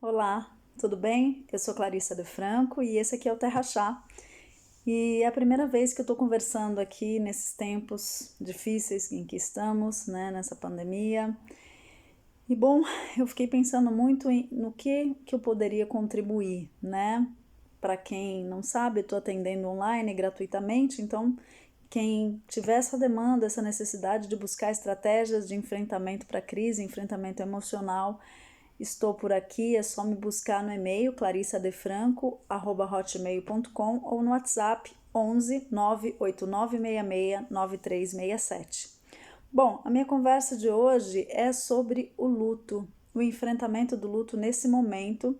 Olá, tudo bem? Eu sou Clarissa de Franco e esse aqui é o Terra Chá. E é a primeira vez que eu estou conversando aqui nesses tempos difíceis em que estamos, né, nessa pandemia. E bom, eu fiquei pensando muito no que eu poderia contribuir, né? Para quem não sabe, estou atendendo online gratuitamente, então quem tiver essa demanda, essa necessidade de buscar estratégias de enfrentamento para a crise, enfrentamento emocional, estou por aqui, é só me buscar no e-mail clarissadefranco@hotmail.com ou no WhatsApp 11 98966 9367. Bom, a minha conversa de hoje é sobre o luto, o enfrentamento do luto nesse momento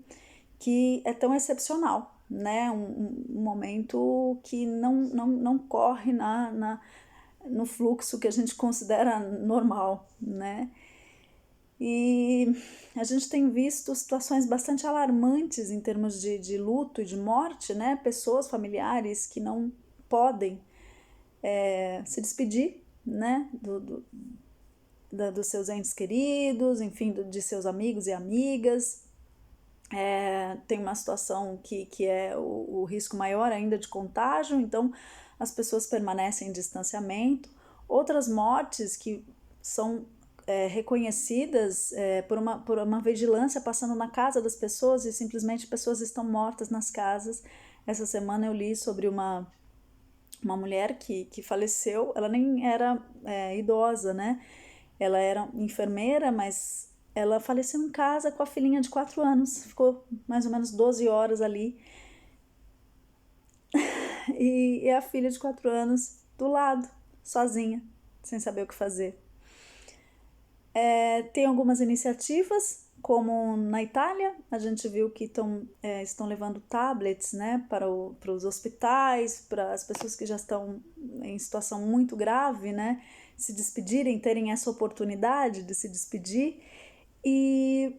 que é tão excepcional, né? Um momento que não corre no fluxo que a gente considera normal, né? E a gente tem visto situações bastante alarmantes em termos de luto e de morte, né? Pessoas, familiares que não podem se despedir, né? Dos seus entes queridos, enfim, de seus amigos e amigas. Tem uma situação que é o risco maior ainda de contágio, então as pessoas permanecem em distanciamento. Outras mortes que são reconhecidas por uma vigilância passando na casa das pessoas e simplesmente pessoas estão mortas nas casas. Essa semana eu li sobre uma mulher que faleceu, ela nem era idosa, né? Ela era enfermeira, mas ela faleceu em casa com a filhinha de 4 anos, ficou mais ou menos 12 horas ali, e a filha de 4 anos do lado, sozinha, sem saber o que fazer. Tem algumas iniciativas, como na Itália, a gente viu que estão levando tablets, né, para os hospitais, para as pessoas que já estão em situação muito grave, né, se despedirem, terem essa oportunidade de se despedir. E,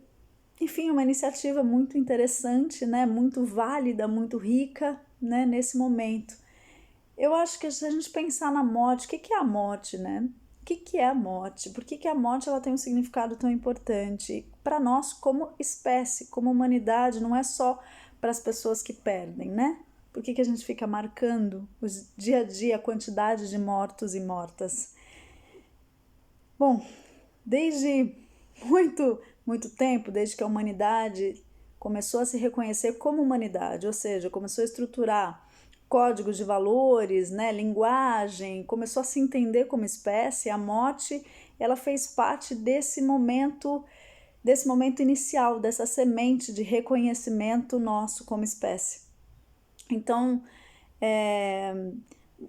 enfim, uma iniciativa muito interessante, né, muito válida, muito rica, né, nesse momento. Eu acho que se a gente pensar na morte, o que é a morte, né? O que é a morte? Por que a morte ela tem um significado tão importante? Para nós, como espécie, como humanidade, não é só para as pessoas que perdem, né? Por que a gente fica marcando o dia a dia, a quantidade de mortos e mortas? Bom, desde muito tempo, desde que a humanidade começou a se reconhecer como humanidade, ou seja, começou a estruturar códigos de valores, né, linguagem, começou a se entender como espécie, a morte, ela fez parte desse momento inicial, dessa semente de reconhecimento nosso como espécie. Então, é,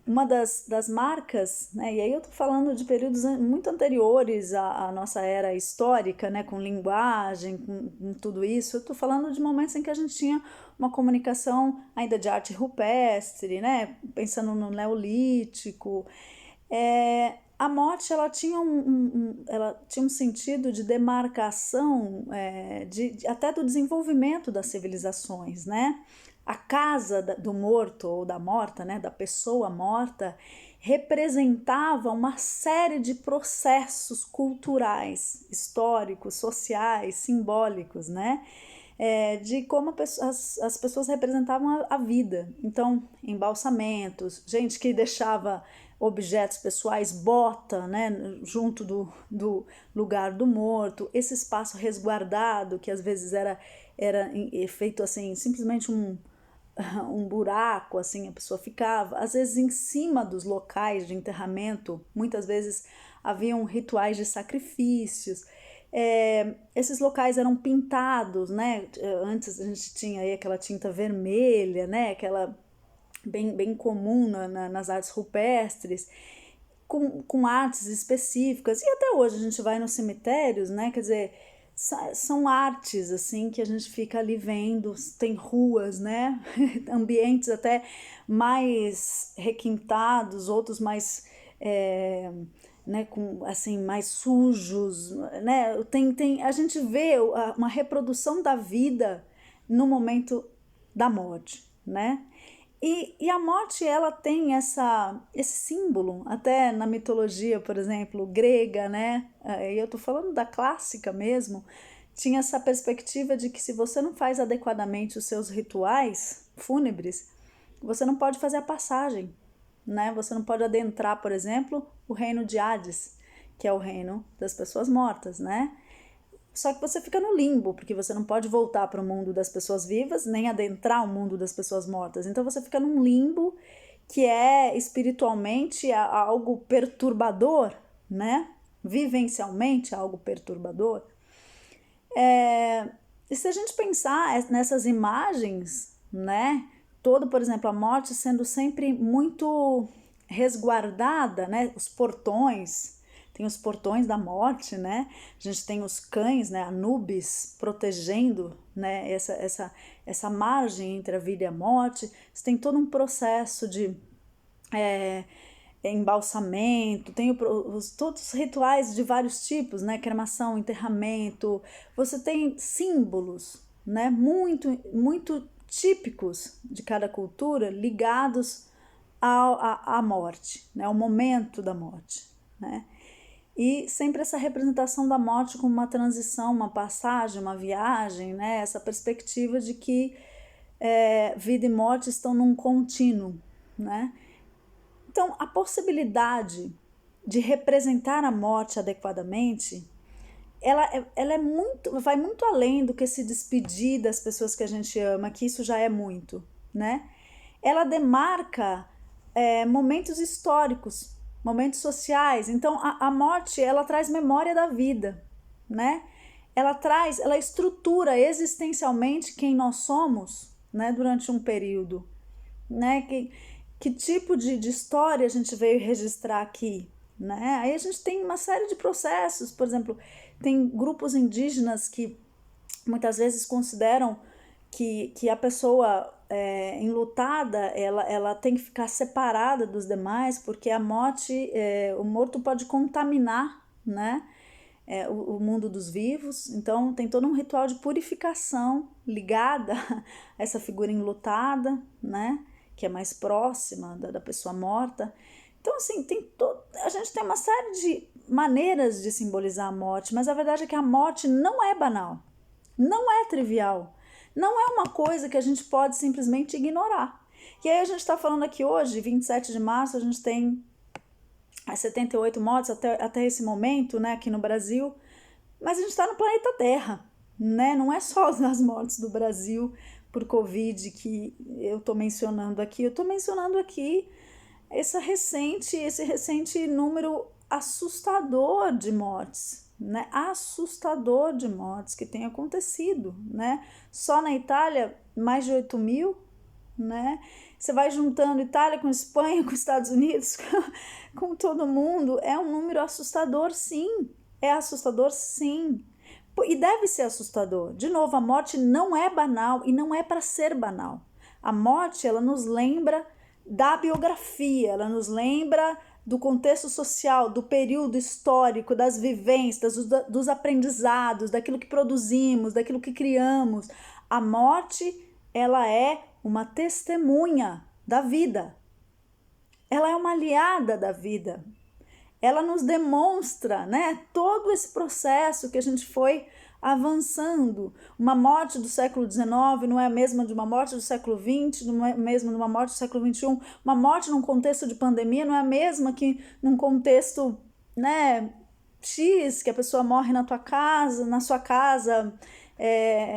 uma das marcas, né, e aí eu tô falando de períodos muito anteriores à nossa era histórica, né, com linguagem, com tudo isso, eu tô falando de momentos em que a gente tinha uma comunicação ainda de arte rupestre, né, pensando no Neolítico. A morte ela tinha ela tinha um sentido de demarcação até do desenvolvimento das civilizações, né? A casa do morto ou da morta, né, da pessoa morta, representava uma série de processos culturais, históricos, sociais, simbólicos, né? De como as pessoas representavam a vida. Então, embalsamentos, gente que deixava objetos pessoais, bota, né, junto do lugar do morto, esse espaço resguardado, que às vezes era feito assim, simplesmente um buraco, assim, a pessoa ficava, às vezes em cima dos locais de enterramento, muitas vezes haviam rituais de sacrifícios. Esses locais eram pintados, né? Antes a gente tinha aí aquela tinta vermelha, né? Aquela bem comum nas artes rupestres, com artes específicas. E até hoje a gente vai nos cemitérios, né? Quer dizer, são artes assim que a gente fica ali vendo, tem ruas, né? Ambientes até mais requintados, outros mais né, com assim mais sujos, né? A gente vê uma reprodução da vida no momento da morte, né? E a morte ela tem esse símbolo, até na mitologia, por exemplo, grega, né? E eu tô falando da clássica mesmo, tinha essa perspectiva de que se você não faz adequadamente os seus rituais fúnebres, você não pode fazer a passagem, né? Você não pode adentrar, por exemplo, o reino de Hades, que é o reino das pessoas mortas, né? Só que você fica no limbo, porque você não pode voltar para o mundo das pessoas vivas, nem adentrar o mundo das pessoas mortas. Então você fica num limbo que é espiritualmente algo perturbador, né? Vivencialmente algo perturbador. E se a gente pensar nessas imagens, né? Todo, por exemplo, a morte sendo sempre muito resguardada, né? Os portões, tem os portões da morte, né? A gente tem os cães, né? Anubis protegendo, né? Essa margem entre a vida e a morte. Você tem todo um processo de embalsamento, tem todos os rituais de vários tipos, né? Cremação, enterramento. Você tem símbolos, né? Muito típicos de cada cultura ligados à morte, né? Ao momento da morte, né? E sempre essa representação da morte como uma transição, uma passagem, uma viagem, né? Essa perspectiva de que vida e morte estão num contínuo, né? Então, a possibilidade de representar a morte adequadamente, ela vai muito além do que se despedir das pessoas que a gente ama, que isso já é muito, né? Ela demarca momentos históricos, momentos sociais. Então, a morte, ela traz memória da vida, né? Ela estrutura existencialmente quem nós somos, né? Durante um período, né? Que tipo de história a gente veio registrar aqui, né? Aí a gente tem uma série de processos, por exemplo, tem grupos indígenas que muitas vezes consideram que a pessoa enlutada, ela tem que ficar separada dos demais, porque a morte, o morto pode contaminar, né? O mundo dos vivos. Então tem todo um ritual de purificação ligada a essa figura enlutada, né? Que é mais próxima da pessoa morta. Então, assim, a gente tem uma série de maneiras de simbolizar a morte, mas a verdade é que a morte não é banal, não é trivial, não é uma coisa que a gente pode simplesmente ignorar. E aí a gente está falando aqui hoje, 27 de março, a gente tem as 78 mortes até esse momento, né, aqui no Brasil, mas a gente está no planeta Terra, né? Não é só as mortes do Brasil por Covid que eu estou mencionando aqui. Eu estou mencionando aqui esse recente número assustador de mortes, né? Assustador de mortes que tem acontecido, né? Só na Itália, mais de 8 mil, né? Você vai juntando Itália com Espanha, com Estados Unidos, com todo mundo. É um número assustador, sim. É assustador, sim. E deve ser assustador. De novo, a morte não é banal e não é para ser banal. A morte, ela nos lembra da biografia, ela nos lembra do contexto social, do período histórico, das vivências, dos aprendizados, daquilo que produzimos, daquilo que criamos. A morte, ela é uma testemunha da vida. Ela é uma aliada da vida. Ela nos demonstra, né, todo esse processo que a gente foi avançando. Uma morte do século XIX não é a mesma de uma morte do século XX, não é a mesma de uma morte do século XXI. Uma morte num contexto de pandemia não é a mesma que num contexto, né, X, que a pessoa morre na sua casa,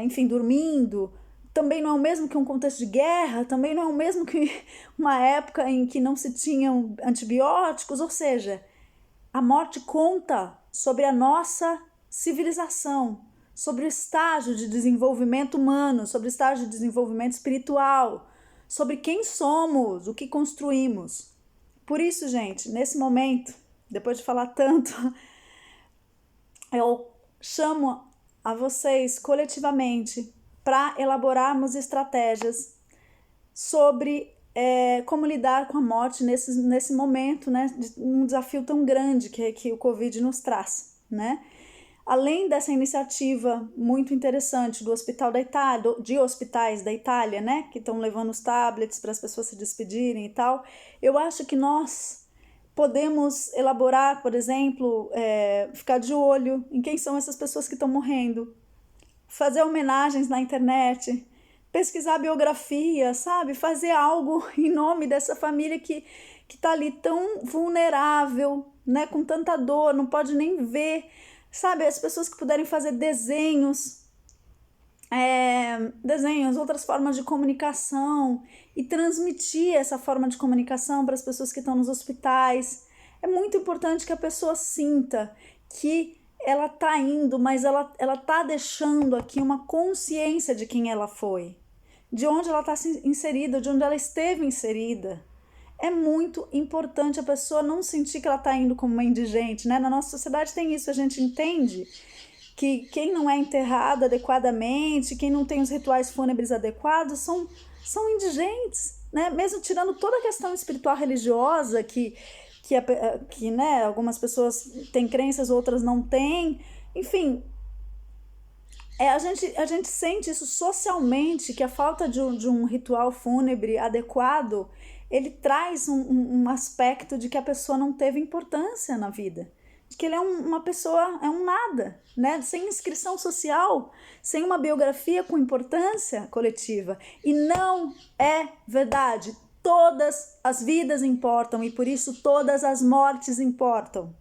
enfim, dormindo. Também não é o mesmo que um contexto de guerra, também não é o mesmo que uma época em que não se tinham antibióticos, ou seja, a morte conta sobre a nossa civilização, sobre o estágio de desenvolvimento humano, sobre o estágio de desenvolvimento espiritual, sobre quem somos, o que construímos. Por isso, gente, nesse momento, depois de falar tanto, eu chamo a vocês coletivamente para elaborarmos estratégias sobre como lidar com a morte nesse momento, né, de um desafio tão grande que o Covid nos traz, né? Além dessa iniciativa muito interessante do Hospital da Itália, de hospitais da Itália, né, que estão levando os tablets para as pessoas se despedirem e tal, eu acho que nós podemos elaborar, por exemplo, ficar de olho em quem são essas pessoas que estão morrendo, fazer homenagens na internet, pesquisar biografia, sabe? Fazer algo em nome dessa família que tá ali tão vulnerável, né? Com tanta dor, não pode nem ver, sabe? As pessoas que puderem fazer desenhos, outras formas de comunicação e transmitir essa forma de comunicação para as pessoas que estão nos hospitais. É muito importante que a pessoa sinta que ela tá indo, mas ela tá deixando aqui uma consciência de quem ela foi, de onde ela está inserida, de onde ela esteve inserida. É muito importante a pessoa não sentir que ela está indo como uma indigente, né? Na nossa sociedade tem isso, a gente entende que quem não é enterrado adequadamente, quem não tem os rituais fúnebres adequados, são indigentes, né? Mesmo tirando toda a questão espiritual religiosa que né, algumas pessoas têm crenças, outras não têm, enfim, a gente sente isso socialmente, que a falta de um ritual fúnebre adequado, ele traz um aspecto de que a pessoa não teve importância na vida, de que ele é uma pessoa, é um nada, né? Sem inscrição social, sem uma biografia com importância coletiva. E não é verdade. Todas as vidas importam e por isso todas as mortes importam.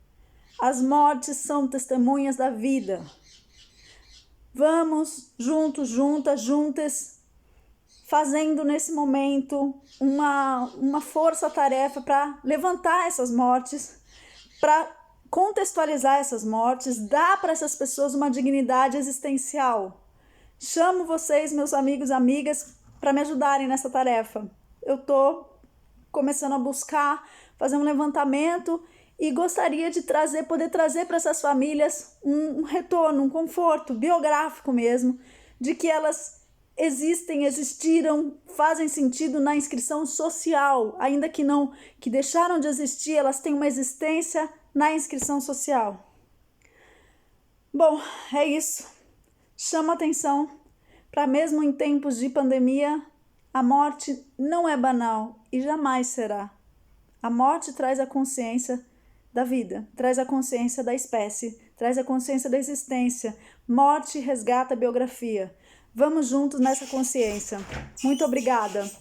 As mortes são testemunhas da vida. Vamos juntos, juntas, fazendo nesse momento uma força-tarefa para levantar essas mortes, para contextualizar essas mortes, dar para essas pessoas uma dignidade existencial. Chamo vocês, meus amigos e amigas, para me ajudarem nessa tarefa. Eu estou começando a buscar, fazer um levantamento e gostaria de poder trazer para essas famílias um retorno, um conforto biográfico mesmo, de que elas existiram, fazem sentido na inscrição social, ainda que deixaram de existir, elas têm uma existência na inscrição social. Bom, é isso. Chama atenção para mesmo em tempos de pandemia, a morte não é banal e jamais será. A morte traz a consciência da vida, traz a consciência da espécie, traz a consciência da existência. Morte resgata a biografia. Vamos juntos nessa consciência. Muito obrigada.